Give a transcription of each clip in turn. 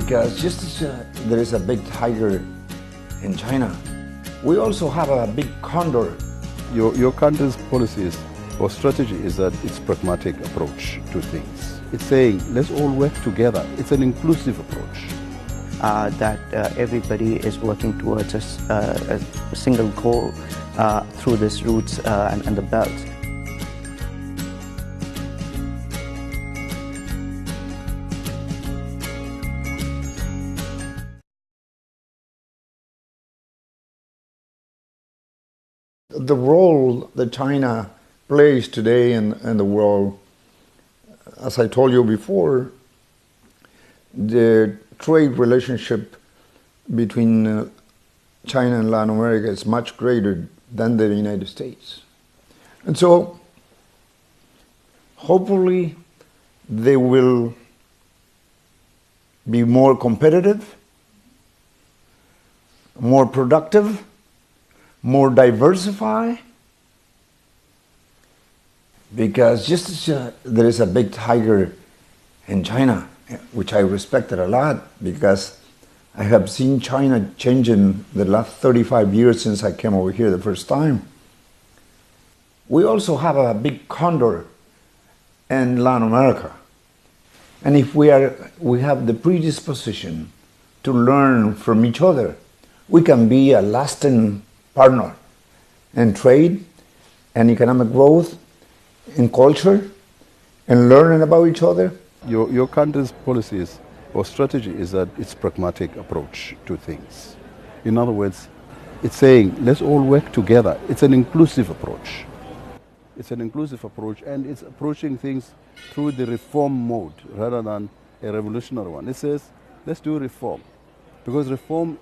Because just as there is a big tiger in China, we also have a big condor. Your country's policies or strategy is that it's pragmatic approach to things. It's saying let's all work together. It's an inclusive approach. That everybody is working towards a single goal through these routes and the belt. The role that China plays today in the world, as I told you before, the trade relationship between China and Latin America is much greater than the United States. And so, hopefully, they will be more competitive, more productive, more diversified, because just as there is a big tiger in China, which I respected a lot because I have seen China change in the last 35 years since I came over here the first time. We also have a big condor in Latin America. And if we have the predisposition to learn from each other, we can be a lasting partner in trade and economic growth, in culture, and learning about each other. Your country's policies or strategy is that it's pragmatic approach to things. In other words, it's saying let's all work together. It's an inclusive approach. It's an inclusive approach, and it's approaching things through the reform mode rather than a revolutionary one. It says let's do reform, because reform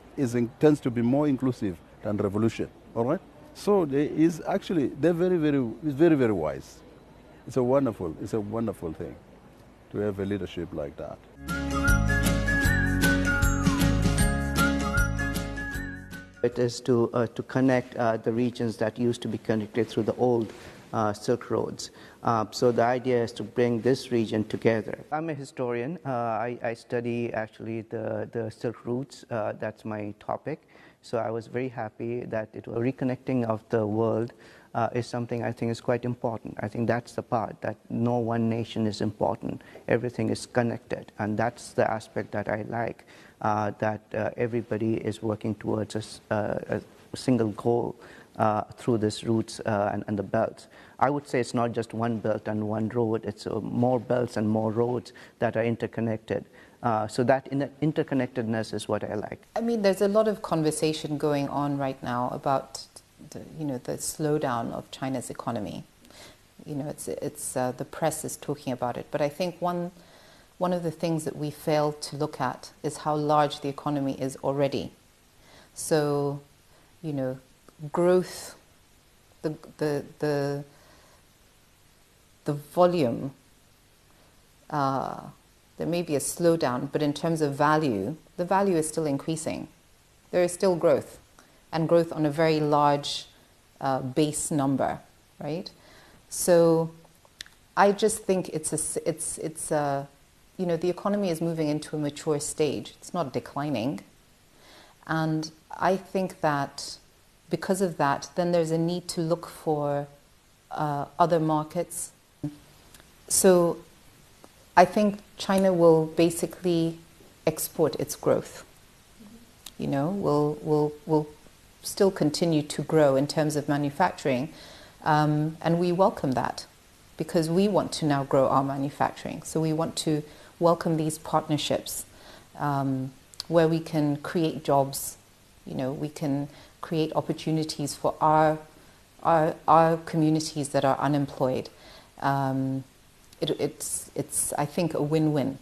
tends to be more inclusive than revolution. All right. So they're very wise. It's a wonderful thing to have a leadership like that. It is to connect the regions that used to be connected through the old Silk Roads. So the idea is to bring this region together. I'm a historian. I study actually the Silk routes. That's my topic. So I was very happy that reconnecting of the world is something I think is quite important. I think that's the part, that no one nation is important. Everything is connected, and that's the aspect that I like, that everybody is working towards a single goal through these routes and the belts. I would say it's not just one belt and one road, it's more belts and more roads that are interconnected. So that interconnectedness is what I like. I mean, there's a lot of conversation going on right now about the slowdown of China's economy. The press is talking about it, but I think one of the things that we fail to look at is how large the economy is already. So, growth, the volume. There may be a slowdown, but in terms of value, the value is still increasing. There is still growth, and growth on a very large base number, right? So I just think the economy is moving into a mature stage. It's not declining. And I think that because of that, then there's a need to look for other markets. So I think China will basically export its growth. Will still continue to grow in terms of manufacturing, and we welcome that because we want to now grow our manufacturing. So we want to welcome these partnerships where we can create jobs. We can create opportunities for our communities that are unemployed. It's I think a win-win.